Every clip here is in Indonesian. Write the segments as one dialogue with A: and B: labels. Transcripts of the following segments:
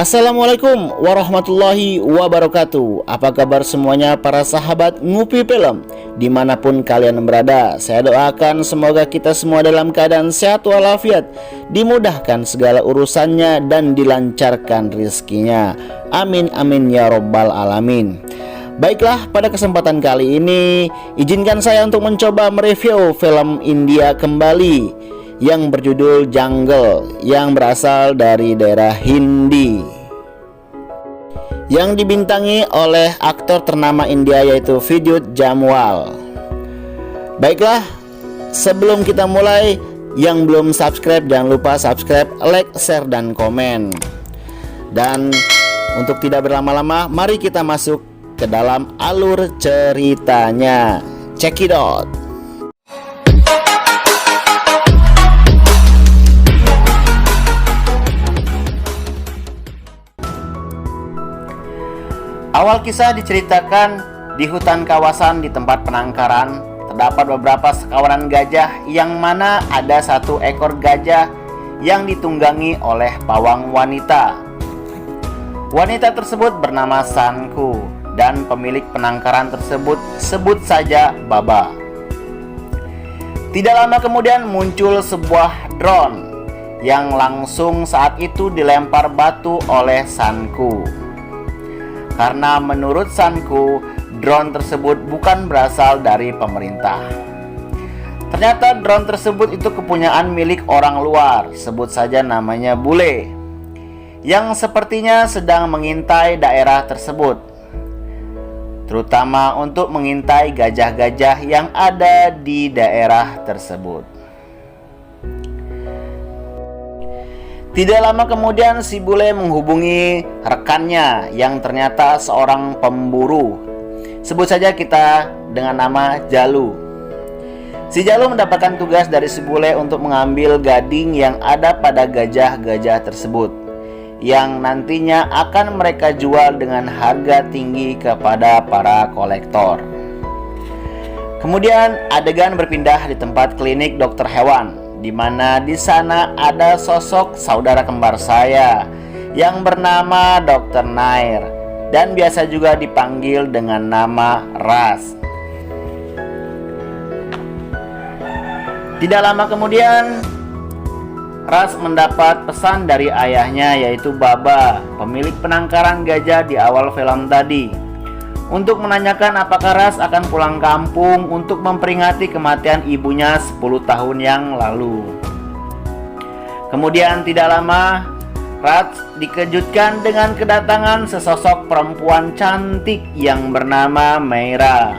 A: Assalamualaikum warahmatullahi wabarakatuh. Apa kabar semuanya para sahabat Ngupi Film dimanapun kalian berada? Saya doakan semoga kita semua dalam keadaan sehat walafiat, dimudahkan segala urusannya dan dilancarkan rizkinya. Amin amin ya robbal alamin. Baiklah, pada kesempatan kali ini izinkan saya untuk mencoba mereview film India kembali yang berjudul Jungle, yang berasal dari daerah Hindi, yang dibintangi oleh aktor ternama India yaitu Vidyut Jammwal. Baiklah, sebelum kita mulai, yang belum subscribe jangan lupa subscribe, like, share, dan komen. Dan untuk tidak berlama-lama, mari kita masuk ke dalam alur ceritanya. Check it out. Awal kisah diceritakan di hutan kawasan di tempat penangkaran terdapat beberapa sekawanan gajah, yang mana ada satu ekor gajah yang ditunggangi oleh pawang wanita. Wanita tersebut bernama Sanku dan pemilik penangkaran tersebut sebut saja Baba. Tidak lama kemudian muncul sebuah drone yang langsung saat itu dilempar batu oleh Sanku. Karena menurut Sanku, drone tersebut bukan berasal dari pemerintah. Ternyata drone tersebut itu kepunyaan milik orang luar, sebut saja namanya bule, yang sepertinya sedang mengintai daerah tersebut, terutama untuk mengintai gajah-gajah yang ada di daerah tersebut. Tidak lama kemudian si bule menghubungi rekannya yang ternyata seorang pemburu. Sebut saja kita dengan nama Jalu. Si Jalu mendapatkan tugas dari si bule untuk mengambil gading yang ada pada gajah-gajah tersebut, yang nantinya akan mereka jual dengan harga tinggi kepada para kolektor. Kemudian adegan berpindah di tempat klinik dokter hewan, di mana di sana ada sosok saudara kembar saya yang bernama Dr. Nair dan biasa juga dipanggil dengan nama Ras. Tidak lama kemudian Ras mendapat pesan dari ayahnya yaitu Baba, pemilik penangkaran gajah di awal film tadi, untuk menanyakan apakah Ras akan pulang kampung untuk memperingati kematian ibunya 10 tahun yang lalu. Kemudian tidak lama, Ras dikejutkan dengan kedatangan sesosok perempuan cantik yang bernama Meira.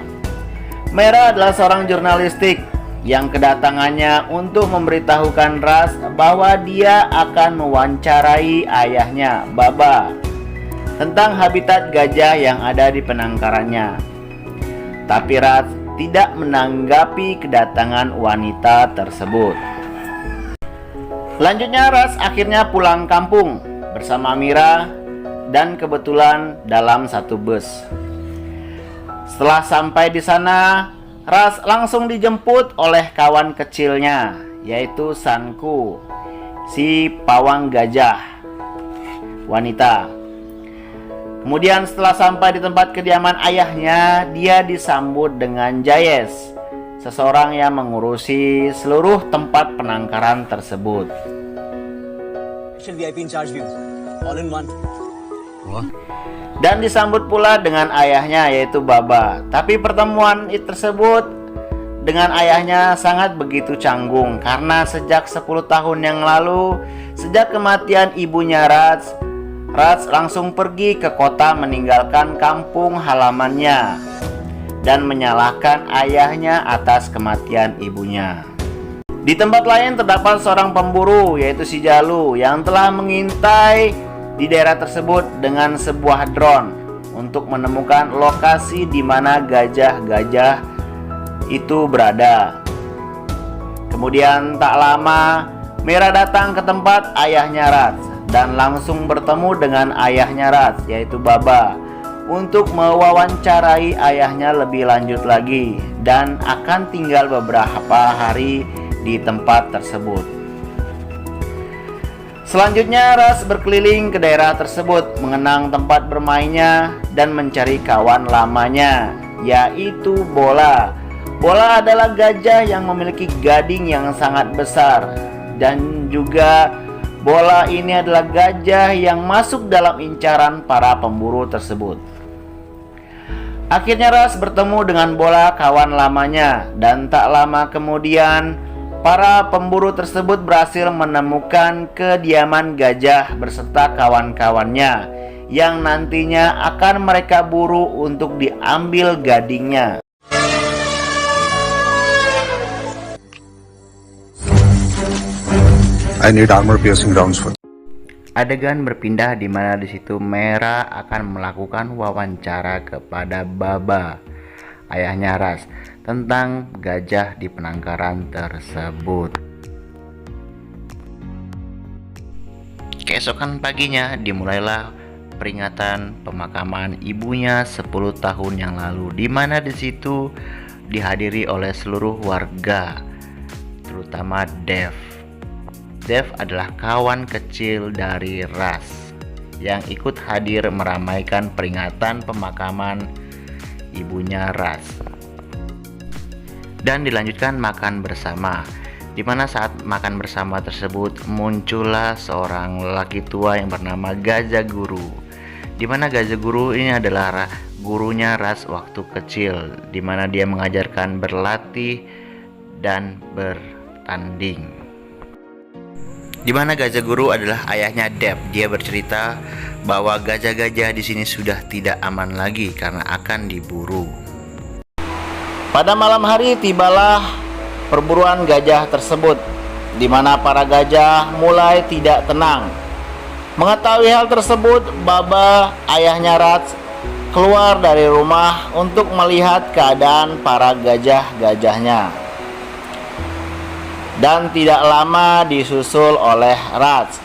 A: Meira adalah seorang jurnalistik yang kedatangannya untuk memberitahukan Ras bahwa dia akan mewawancarai ayahnya, Baba, tentang habitat gajah yang ada di penangkarannya. Tapi Ras tidak menanggapi kedatangan wanita tersebut. Selanjutnya Ras akhirnya pulang kampung bersama Mira dan kebetulan dalam satu bus. Setelah sampai di sana, Ras langsung dijemput oleh kawan kecilnya yaitu Sanku, si pawang gajah wanita. Kemudian setelah sampai di tempat kediaman ayahnya, dia disambut dengan Jayes, seseorang yang mengurusi seluruh tempat penangkaran tersebut. Dan disambut pula dengan ayahnya yaitu Baba. Tapi pertemuan tersebut dengan ayahnya sangat begitu canggung, karena sejak 10 tahun yang lalu, sejak kematian ibunya Ras langsung pergi ke kota meninggalkan kampung halamannya dan menyalahkan ayahnya atas kematian ibunya. Di tempat lain terdapat seorang pemburu yaitu si Jalu yang telah mengintai di daerah tersebut dengan sebuah drone untuk menemukan lokasi di mana gajah-gajah itu berada. Kemudian tak lama Mira datang ke tempat ayahnya Ras dan langsung bertemu dengan ayahnya Ras yaitu Baba untuk mewawancarai ayahnya lebih lanjut lagi dan akan tinggal beberapa hari di tempat tersebut. Selanjutnya Ras berkeliling ke daerah tersebut, mengenang tempat bermainnya dan mencari kawan lamanya, yaitu Bola. Bola adalah gajah yang memiliki gading yang sangat besar, dan juga Bola ini adalah gajah yang masuk dalam incaran para pemburu tersebut. Akhirnya Ras bertemu dengan Bola, kawan lamanya, dan tak lama kemudian para pemburu tersebut berhasil menemukan kediaman gajah beserta kawan-kawannya yang nantinya akan mereka buru untuk diambil gadingnya.
B: I need armor-piercing rounds for.
A: Adegan berpindah di mana di situ Mera akan melakukan wawancara kepada Baba, ayahnya Ras, tentang gajah di penangkaran tersebut. Keesokan paginya dimulailah peringatan pemakaman ibunya 10 tahun yang lalu, di mana di situ dihadiri oleh seluruh warga, terutama Dev. Dev adalah kawan kecil dari Ras yang ikut hadir meramaikan peringatan pemakaman ibunya Ras. Dan dilanjutkan makan bersama, di mana saat makan bersama tersebut muncullah seorang lelaki tua yang bernama Gajah Guru, di mana Gajah Guru ini adalah gurunya Ras waktu kecil, di mana dia mengajarkan berlatih dan bertanding. Di mana Gajah Guru adalah ayahnya Dev. Dia bercerita bahwa gajah-gajah di sini sudah tidak aman lagi karena akan diburu. Pada malam hari tibalah perburuan gajah tersebut, di mana para gajah mulai tidak tenang. Mengetahui hal tersebut, Baba, ayahnya Ras, keluar dari rumah untuk melihat keadaan para gajah-gajahnya. Dan tidak lama disusul oleh Ras,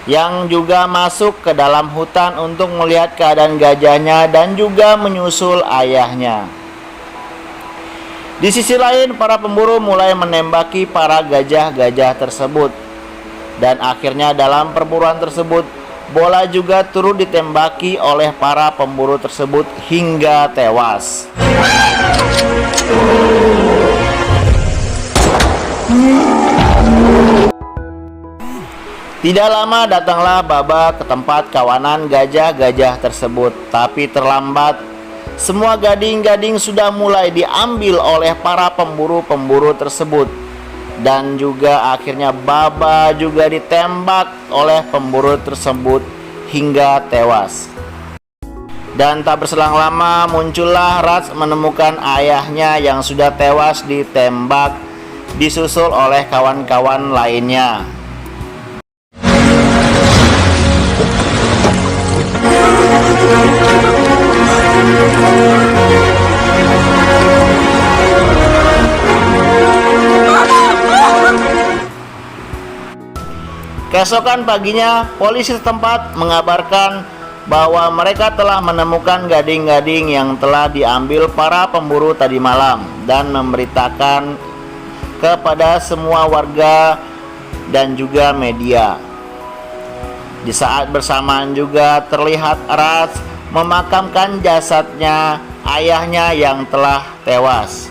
A: yang juga masuk ke dalam hutan untuk melihat keadaan gajahnya dan juga menyusul ayahnya. Di sisi lain, para pemburu mulai menembaki para gajah-gajah tersebut. Dan akhirnya dalam perburuan tersebut, Bola juga turut ditembaki oleh para pemburu tersebut hingga tewas. Tidak lama datanglah Baba ke tempat kawanan gajah-gajah tersebut, tapi terlambat. Semua gading-gading sudah mulai diambil oleh para pemburu-pemburu tersebut. Dan juga akhirnya Baba juga ditembak oleh pemburu tersebut hingga tewas. Dan tak berselang lama muncullah Ras menemukan ayahnya yang sudah tewas ditembak, disusul oleh kawan-kawan lainnya. Keesokan paginya, polisi setempat mengabarkan bahwa mereka telah menemukan gading-gading yang telah diambil para pemburu tadi malam dan memberitakan kepada semua warga dan juga media. Di saat bersamaan juga terlihat Ras memakamkan jasadnya ayahnya yang telah tewas.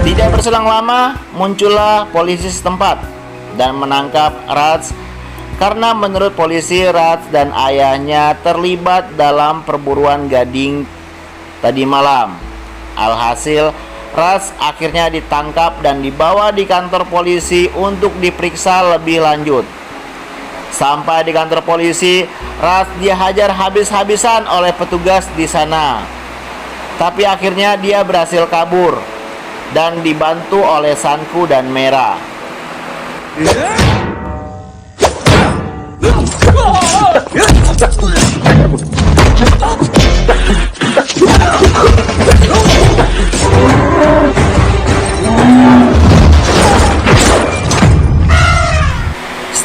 A: Tidak berselang lama muncullah polisi setempat dan menangkap Ras karena menurut polisi Ras dan ayahnya terlibat dalam perburuan gading tadi malam. Alhasil Ras akhirnya ditangkap dan dibawa di kantor polisi untuk diperiksa lebih lanjut. Sampai di kantor polisi, Ras dihajar habis-habisan oleh petugas di sana. Tapi akhirnya dia berhasil kabur dan dibantu oleh Sanku dan Mera.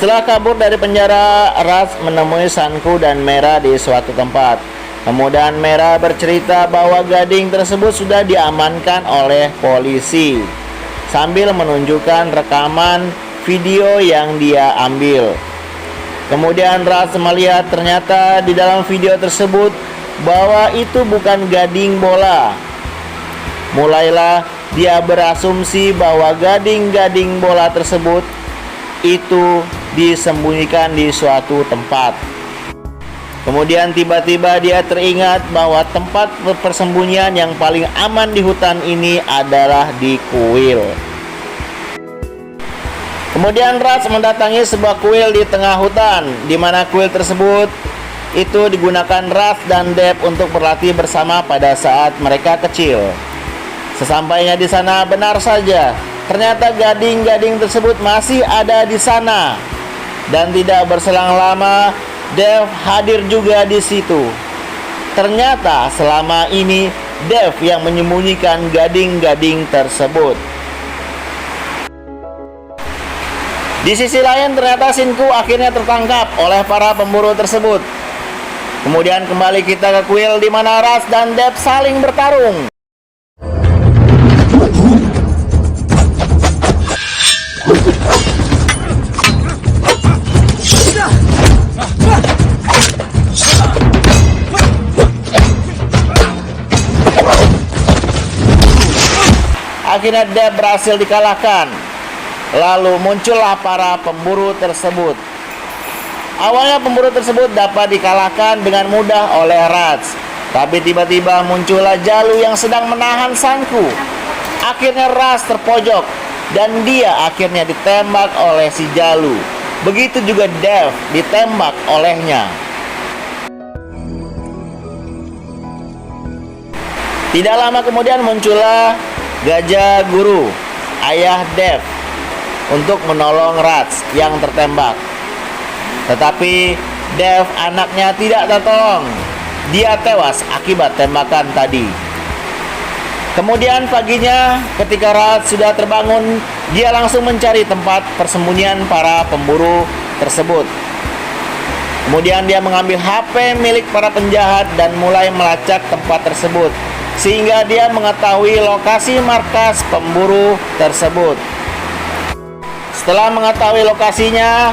A: Setelah kabur dari penjara, Ras menemui Sanku dan Mera di suatu tempat. Kemudian Merah bercerita bahwa gading tersebut sudah diamankan oleh polisi sambil menunjukkan rekaman video yang dia ambil. Kemudian Ras melihat ternyata di dalam video tersebut bahwa itu bukan gading bola. Mulailah dia berasumsi bahwa gading-gading bola tersebut itu disembunyikan di suatu tempat. Kemudian tiba-tiba dia teringat bahwa tempat persembunyian yang paling aman di hutan ini adalah di kuil. Kemudian Ras mendatangi sebuah kuil di tengah hutan, di mana kuil tersebut itu digunakan Ras dan Dev untuk berlatih bersama pada saat mereka kecil. Sesampainya di sana, benar saja, ternyata gading-gading tersebut masih ada di sana. Dan tidak berselang lama, Dev hadir juga di situ. Ternyata selama ini Dev yang menyembunyikan gading-gading tersebut. Di sisi lain ternyata Shinku akhirnya tertangkap oleh para pemburu tersebut. Kemudian kembali kita ke kuil di mana Ras dan Dev saling bertarung. Akhirnya Dev berhasil dikalahkan. Lalu muncullah para pemburu tersebut. Awalnya pemburu tersebut dapat dikalahkan dengan mudah oleh Ras. Tapi tiba-tiba muncullah Jalu yang sedang menahan Sanku. Akhirnya Ras terpojok dan dia akhirnya ditembak oleh si Jalu. Begitu juga Dev ditembak olehnya. Tidak lama kemudian muncullah Gajah Guru, ayah Dev, untuk menolong Ras yang tertembak. Tetapi Dev anaknya tidak tertolong. Dia tewas akibat tembakan tadi. Kemudian paginya ketika Ras sudah terbangun, dia langsung mencari tempat persembunyian para pemburu tersebut. Kemudian dia mengambil HP milik para penjahat dan mulai melacak tempat tersebut, sehingga dia mengetahui lokasi markas pemburu tersebut. Setelah mengetahui lokasinya,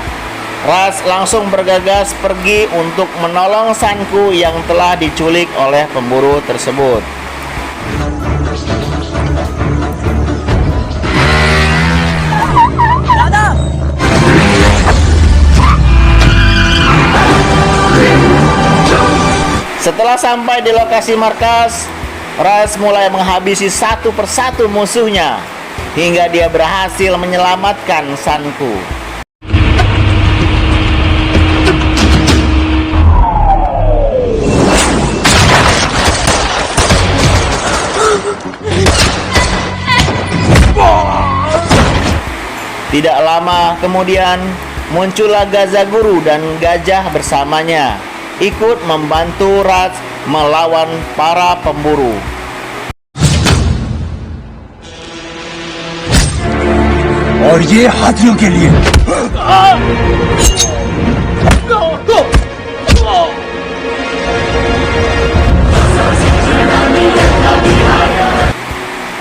A: Ras langsung bergegas pergi untuk menolong Sanku yang telah diculik oleh pemburu tersebut. Setelah sampai di lokasi markas, Ras mulai menghabisi satu persatu musuhnya hingga dia berhasil menyelamatkan Sanku. Tidak lama kemudian muncullah Gajah Guru dan gajah bersamanya ikut membantu Ras melawan para pemburu.
C: और ये हाथियों के लिए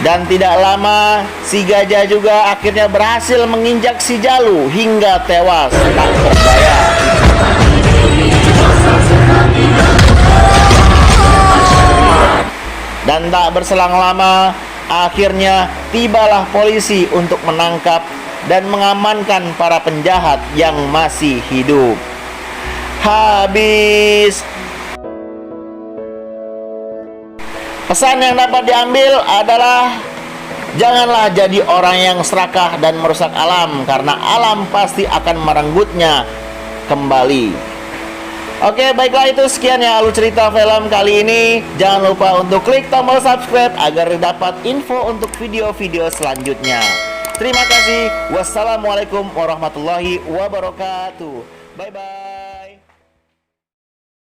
A: Dan tidak lama si gajah juga akhirnya berhasil menginjak si Jalu hingga tewas tak berdaya. Dan tak berselang lama, akhirnya tibalah polisi untuk menangkap dan mengamankan para penjahat yang masih hidup. Habis. Pesan yang dapat diambil adalah janganlah jadi orang yang serakah dan merusak alam, karena alam pasti akan merenggutnya kembali. Oke, baiklah, itu sekian ya alur cerita film kali ini. Jangan lupa untuk klik tombol subscribe agar dapat info untuk video-video selanjutnya. Terima kasih. Wassalamualaikum warahmatullahi wabarakatuh. Bye-bye.